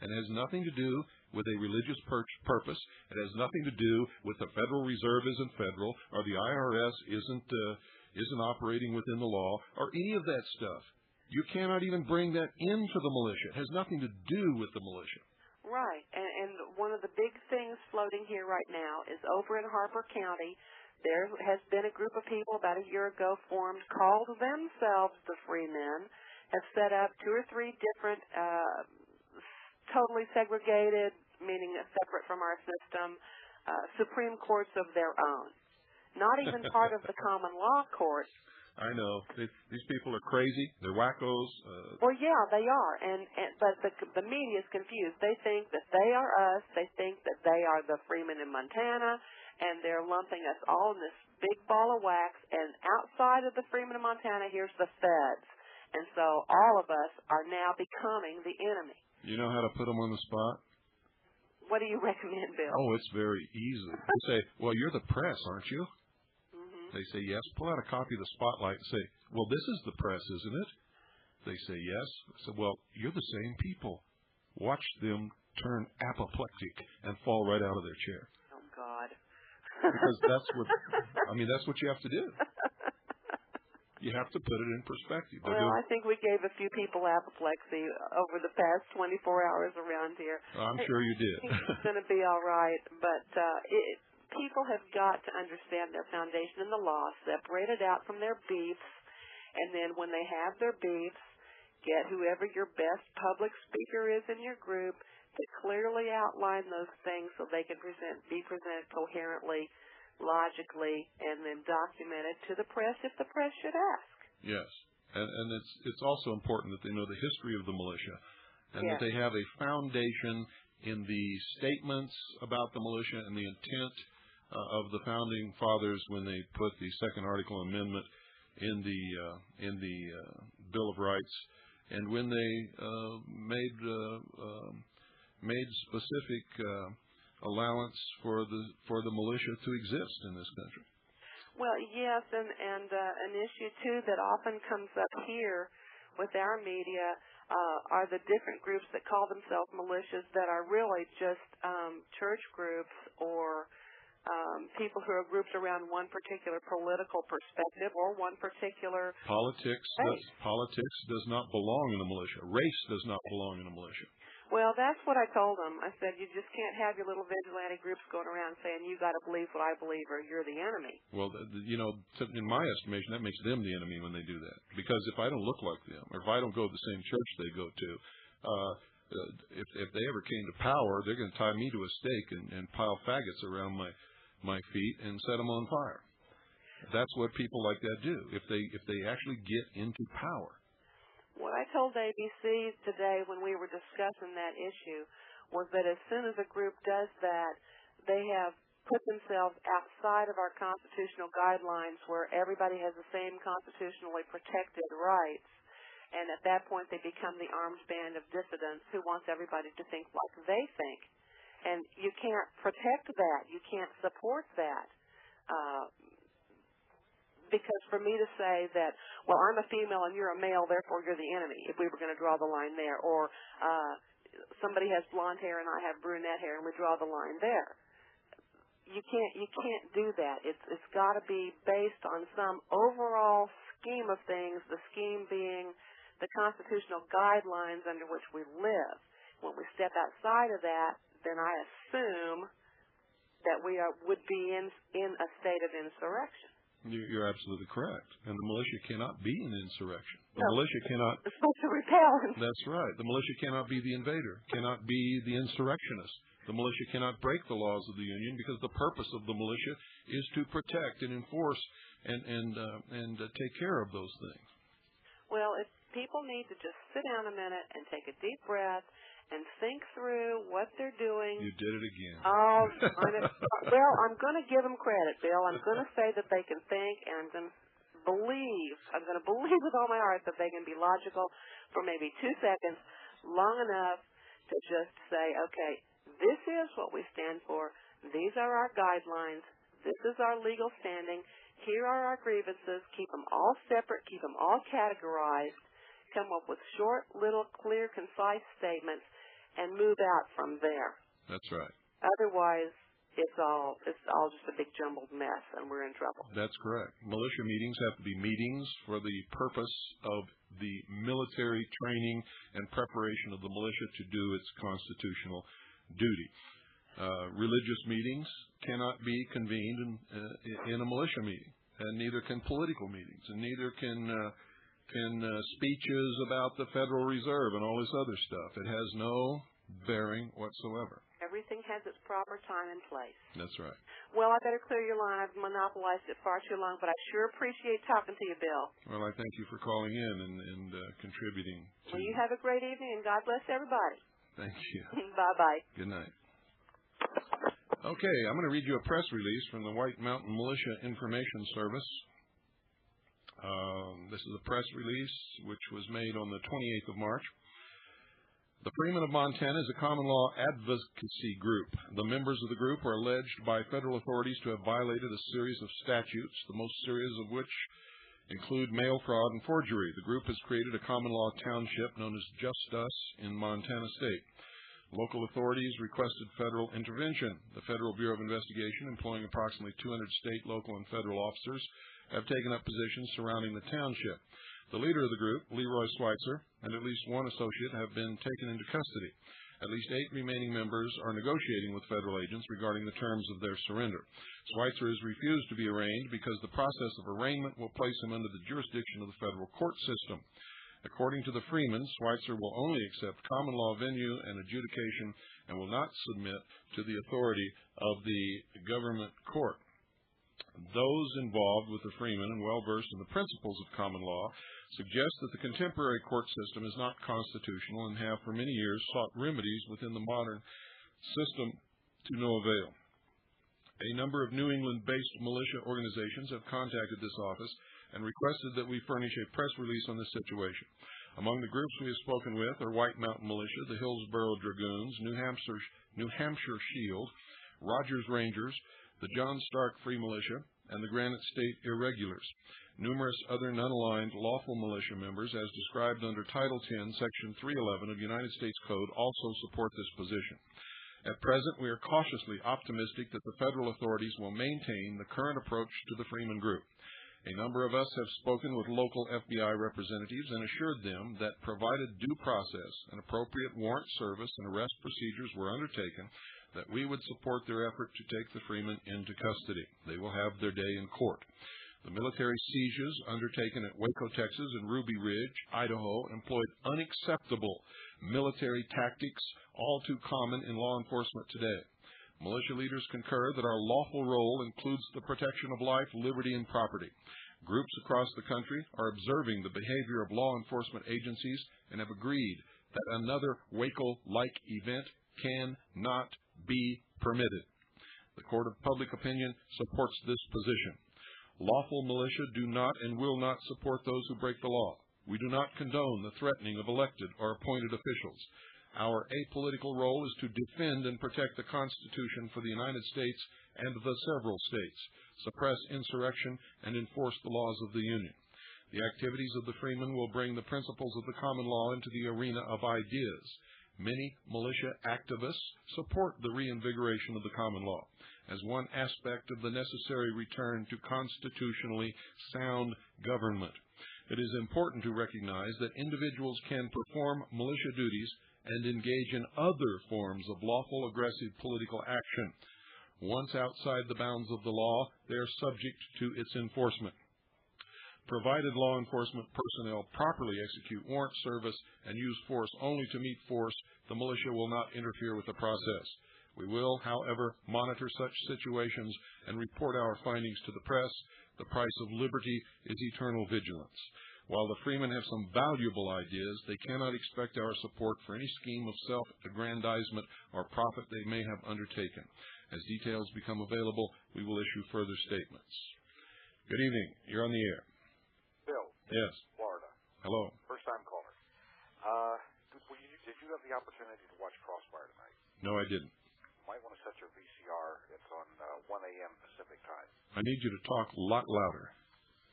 And it has nothing to do with a religious purpose. It has nothing to do with the Federal Reserve isn't federal, or the IRS isn't operating within the law, or any of that stuff. You cannot even bring that into the militia. It has nothing to do with the militia. Right. And one of the big things floating here right now is over in Harper County, there has been a group of people about a year ago formed, called themselves the Freeman, have set up 2 or 3 different totally segregated, meaning separate from our system, Supreme Courts of their own. Not even part of the common law court. I know. These people are crazy. They're wackos. Well, yeah, they are. But the media is confused. They think that they are us. They think that they are the Freeman in Montana, and they're lumping us all in this big ball of wax. And outside of the Freeman in Montana, here's the feds. And so all of us are now becoming the enemy. You know how to put them on the spot? What do you recommend, Bill? Oh, it's very easy. You say, well, you're the press, aren't you? Mm-hmm. They say, yes. Pull out a copy of the Spotlight and say, well, this is the press, isn't it? They say, yes. I said, well, you're the same people. Watch them turn apoplectic and fall right out of their chair. Oh, God. Because that's what you have to do. You have to put it in perspective. Well, I think we gave a few people apoplexy over the past 24 hours around here. I'm sure you did. It's going to be all right. But people have got to understand their foundation in the law, separate it out from their beefs, and then when they have their beefs, get whoever your best public speaker is in your group to clearly outline those things so they can be presented coherently, logically, and then documented to the press if the press should ask. Yes, and it's also important that they know the history of the militia, and that they have a foundation in the statements about the militia and the intent of the founding fathers when they put the Second Article Amendment in the Bill of Rights, and when they made specific allowance for the militia to exist in this country. Well, yes, and an issue too that often comes up here with our media are the different groups that call themselves militias that are really just church groups or people who are grouped around one particular political perspective or one particular politics. Politics does not belong in a militia. Race does not belong in a militia. Well, that's what I told them. I said, you just can't have your little vigilante groups going around saying, you got to believe what I believe or you're the enemy. Well, in my estimation, that makes them the enemy when they do that. Because if I don't look like them, or if I don't go to the same church they go to, if they ever came to power, they're going to tie me to a stake and pile faggots around my feet and set them on fire. That's what people like that do if they actually get into power. What I told ABC today when we were discussing that issue was that as soon as a group does that, they have put themselves outside of our constitutional guidelines where everybody has the same constitutionally protected rights, and at that point they become the armed band of dissidents who wants everybody to think like they think. And you can't protect that. You can't support that. Because for me to say that, well, I'm a female and you're a male, therefore you're the enemy, if we were going to draw the line there, or somebody has blonde hair and I have brunette hair and we draw the line there. You can't do that. It's got to be based on some overall scheme of things, the scheme being the constitutional guidelines under which we live. When we step outside of that, then I assume that we would be in a state of insurrection. You're absolutely correct. And the militia cannot be an insurrection. The No, militia cannot... It's supposed to repel. That's right. The militia cannot be the invader, cannot be the insurrectionist. The militia cannot break the laws of the Union because the purpose of the militia is to protect and enforce and take care of those things. Well, if people need to just sit down a minute and take a deep breath and think through what they're doing. You did it again. Oh, well, I'm going to give them credit, Bill. I'm going to say that they can think, and I'm going to believe with all my heart that they can be logical for maybe 2 seconds, long enough to just say, okay, this is what we stand for. These are our guidelines. This is our legal standing. Here are our grievances. Keep them all separate. Keep them all categorized. Come up with short, little, clear, concise statements, and move out from there. That's right. Otherwise, it's all just a big jumbled mess, and we're in trouble. That's correct. Militia meetings have to be meetings for the purpose of the military training and preparation of the militia to do its constitutional duty. Religious meetings cannot be convened in a militia meeting, and neither can political meetings, and neither can speeches about the Federal Reserve and all this other stuff. It has no bearing whatsoever. Everything has its proper time and place. That's right. Well, I better clear your line. I've monopolized it far too long, but I sure appreciate talking to you, Bill. Well, I thank you for calling in and contributing to... Well, you have a great evening, and God bless everybody. Thank you. Bye-bye. Good night. Okay, I'm going to read you a press release from the White Mountain Militia Information Service. This is a press release which was made on the 28th of March. The Freeman of Montana is a common law advocacy group. The members of the group are alleged by federal authorities to have violated a series of statutes, the most serious of which include mail fraud and forgery. The group has created a common law township known as Just Us in Montana State. Local authorities requested federal intervention. The Federal Bureau of Investigation, employing approximately 200 state, local, and federal officers, have taken up positions surrounding the township. The leader of the group, Leroy Schweitzer, and at least one associate have been taken into custody. At least 8 remaining members are negotiating with federal agents regarding the terms of their surrender. Schweitzer has refused to be arraigned because the process of arraignment will place him under the jurisdiction of the federal court system. According to the Freeman, Schweitzer will only accept common law venue and adjudication and will not submit to the authority of the government court. Those involved with the Freeman and well-versed in the principles of common law suggest that the contemporary court system is not constitutional and have for many years sought remedies within the modern system to no avail. A number of New England-based militia organizations have contacted this office and requested that we furnish a press release on this situation. Among the groups we have spoken with are White Mountain Militia, the Hillsborough Dragoons, New Hampshire Shield, Rogers Rangers, the John Stark Free Militia, and the Granite State Irregulars. Numerous other non-aligned lawful militia members, as described under Title 10, Section 311 of United States Code, also support this position. At present, we are cautiously optimistic that the federal authorities will maintain the current approach to the Freeman Group. A number of us have spoken with local FBI representatives and assured them that provided due process and appropriate warrant service and arrest procedures were undertaken, that we would support their effort to take the Freeman into custody. They will have their day in court. The military sieges undertaken at Waco, Texas, and Ruby Ridge, Idaho, employed unacceptable military tactics, all too common in law enforcement today. Militia leaders concur that our lawful role includes the protection of life, liberty, and property. Groups across the country are observing the behavior of law enforcement agencies and have agreed that another Waco-like event cannot be permitted. The court of public opinion supports this position. Lawful militia do not and will not support those who break the law. We do not condone the threatening of elected or appointed officials. Our apolitical role is to defend and protect the Constitution for the United States and the several states, suppress insurrection, and enforce the laws of the Union. The activities of the Freeman will bring the principles of the common law into the arena of ideas. Many militia activists support the reinvigoration of the common law as one aspect of the necessary return to constitutionally sound government. It is important to recognize that individuals can perform militia duties and engage in other forms of lawful aggressive political action. Once outside the bounds of the law, they are subject to its enforcement. Provided law enforcement personnel properly execute warrant service and use force only to meet force, the militia will not interfere with the process. We will, however, monitor such situations and report our findings to the press. The price of liberty is eternal vigilance. While the Freemen have some valuable ideas, they cannot expect our support for any scheme of self-aggrandizement or profit they may have undertaken. As details become available, we will issue further statements. Good evening. You're on the air. Bill. Yes. Florida. Hello. First-time caller. Did you have the opportunity to watch Crossfire tonight? No, I didn't. You might want to set your VCR. It's on 1 a.m. Pacific time. I need you to talk a lot louder.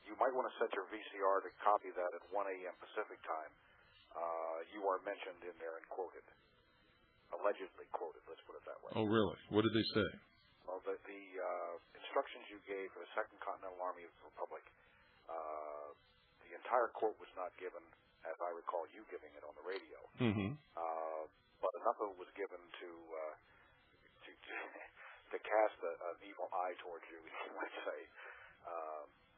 You might want to set your VCR to copy that at 1 a.m. Pacific time. You are mentioned in there and quoted. Allegedly quoted, let's put it that way. Oh, really? What did they say? Well, the instructions you gave for the Second Continental Army of the Republic, the entire quote was not given, as I recall you giving it on the radio. Mm-hmm. But enough of it was given to cast an evil eye towards you, you might say,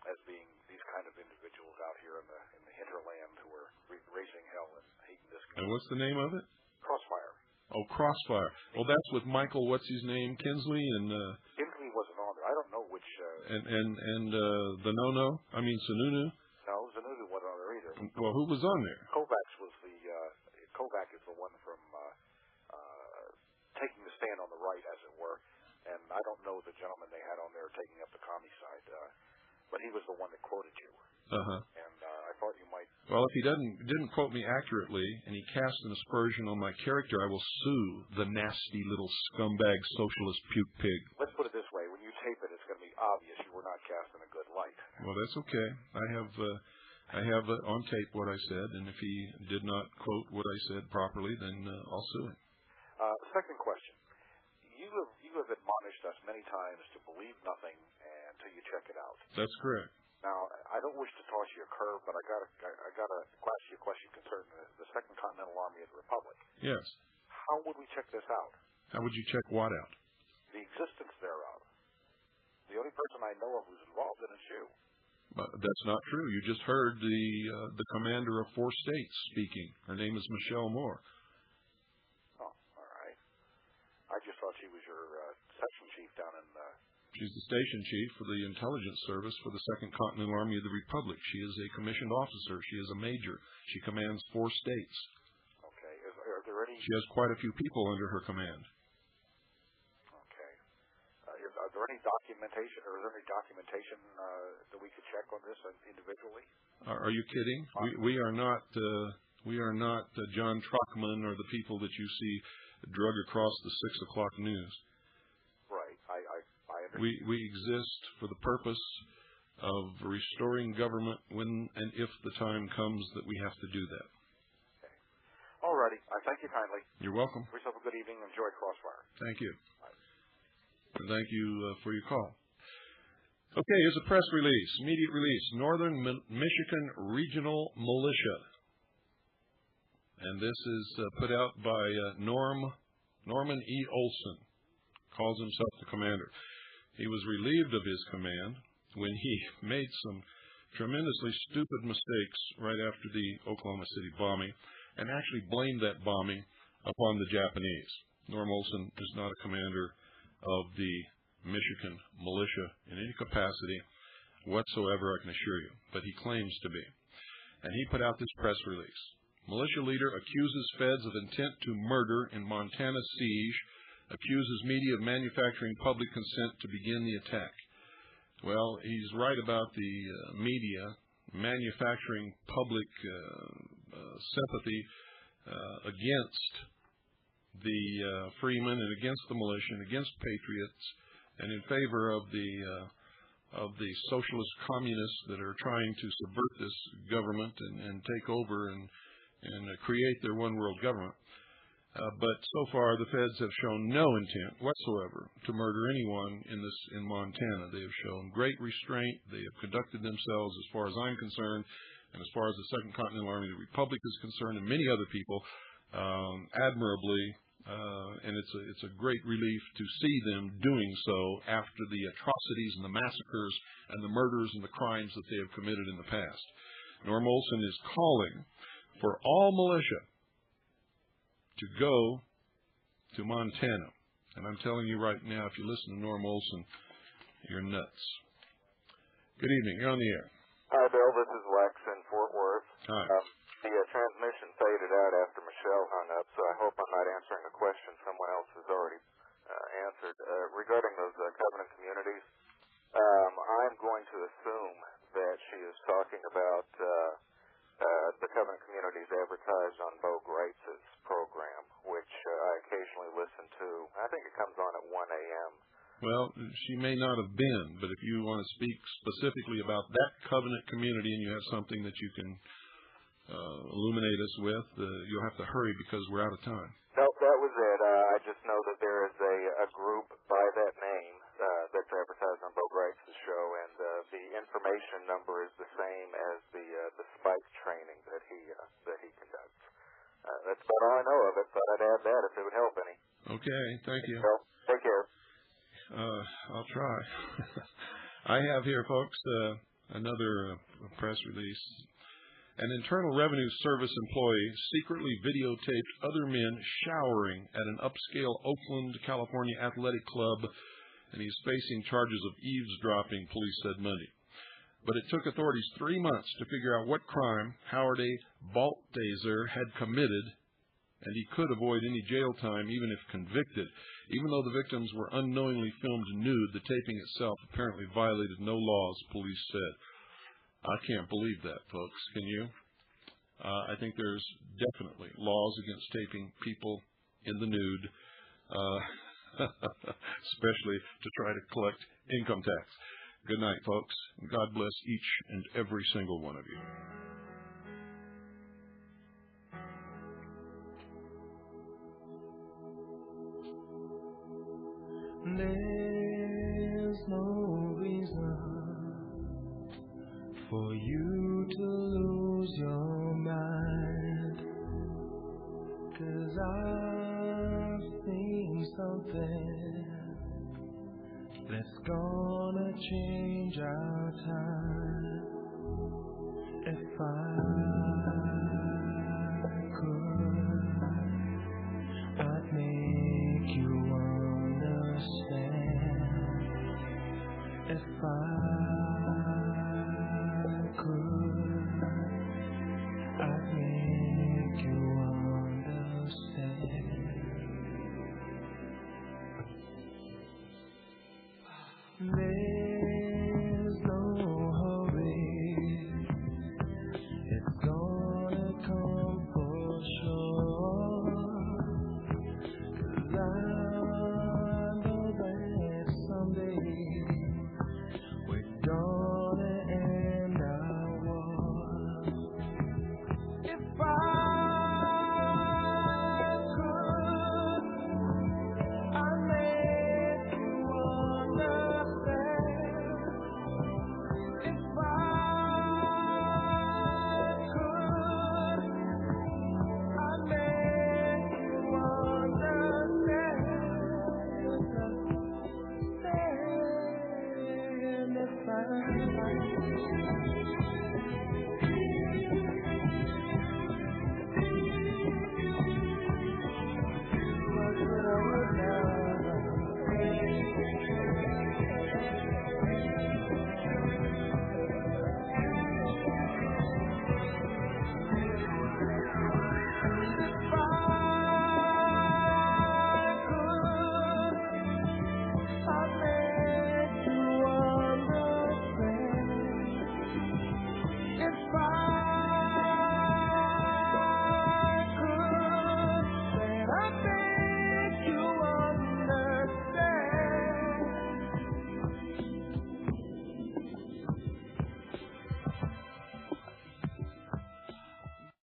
as being these kind of individuals out here in the hinterland who are raising hell and hating this country. And what's the name of it? Crossfire. Oh, Crossfire. Well, that's with Michael, what's his name, Kinsley, and Kinsley wasn't on there. I don't know which. And the no-no. I mean Sununu. No, Sununu wasn't on there either. Well, who was on there? Kovacs was Kovac is the one from taking the stand on the right, as it were. And I don't know the gentleman they had on there taking up the commie side, but he was the one that quoted you. Uh-huh. And I thought you might. Well, if he didn't quote me accurately, and he cast an aspersion on my character, I will sue the nasty little scumbag socialist puke pig. Let's put it this way: when you tape it, it's going to be obvious you were not cast in a good light. Well, that's okay. I have on tape what I said, and if he did not quote what I said properly, then I'll sue him. Second question: You have admonished us many times to believe nothing until you check it out. That's correct. Now, I don't wish to toss you a curve, but I gotta ask you a question concerning the Second Continental Army of the Republic. Yes. How would we check this out? How would you check what out? The existence thereof. The only person I know of who's involved in it is you. That's not true. You just heard the commander of 4 states speaking. Her name is Michelle Moore. Oh, all right. I just thought she was your section chief down in. She's the station chief for the intelligence service for the Second Continental Army of the Republic. She is a commissioned officer. She is a major. She commands 4 states. Okay. Are there any? She has quite a few people under her command. Okay. Are there any documentation, or is there any documentation that we could check on this individually? Are you kidding? We are not John Truckman or the people that you see drug across the 6 o'clock news. Right. I understand. We exist for the purpose of restoring government when and if the time comes that we have to do that. Okay. All righty. I thank you kindly. You're welcome. Have yourself a good evening. Enjoy Crossfire. Thank you. Bye. And thank you for your call. Okay, here's a press release, immediate release, Northern Michigan Regional Militia. And this is put out by Norman E. Olson, calls himself the commander. He was relieved of his command when he made some tremendously stupid mistakes right after the Oklahoma City bombing and actually blamed that bombing upon the Japanese. Norm Olson is not a commander of the Michigan militia in any capacity. whatsoever, I can assure you, but he claims to be. And he put out this press release. Militia leader accuses feds of intent to murder in Montana siege, accuses media of manufacturing public consent to begin the attack. Well, he's right about the media manufacturing public sympathy against the Freeman and against the militia and against patriots and in favor of the socialist communists that are trying to subvert this government and take over and create their one world government. But so far, the feds have shown no intent whatsoever to murder anyone in Montana. They have shown great restraint. They have conducted themselves, as far as I'm concerned, and as far as the Second Continental Army, the Republic is concerned, and many other people, admirably. And it's a great relief to see them doing so after the atrocities and the massacres and the murders and the crimes that they have committed in the past. Norm Olson is calling for all militia to go to Montana. And I'm telling you right now, if you listen to Norm Olson, you're nuts. Good evening. You're on the air. Hi, Bill. This is Wax in Fort Worth. Hi. The transmission faded out after Michelle hung up, so I hope I'm not answering a question someone else has already answered. Regarding those covenant communities, I'm going to assume that she is talking about the covenant communities advertised on Bo Greitz's program, which I occasionally listen to. I think it comes on at 1 a.m. Well, she may not have been, but if you want to speak specifically about that covenant community and you have something that you can illuminate us with, you'll have to hurry because we're out of time. Nope, that was it. I just know that there is a group by that name that's advertised on Bo Greitz's show, and the information number is the same as the spike training that he conducts. That's about all I know of it, but I'd add that if it would help any. Okay, thank you. Well, take care. I'll try. I have here, folks, another press release. An Internal Revenue Service employee secretly videotaped other men showering at an upscale Oakland, California athletic club, and he's facing charges of eavesdropping, police said Monday. But it took authorities 3 months to figure out what crime Howard A. Balthaser had committed, and he could avoid any jail time even if convicted. Even though the victims were unknowingly filmed nude, the taping itself apparently violated no laws, police said. I can't believe that, folks. Can you? I think there's definitely laws against taping people in the nude, especially to try to collect income tax. Good night, folks. God bless each and every single one of you. There's no reason for you to lose your mind, 'cause I've seen something that's gonna change our time. If I could, I'd make you understand. If I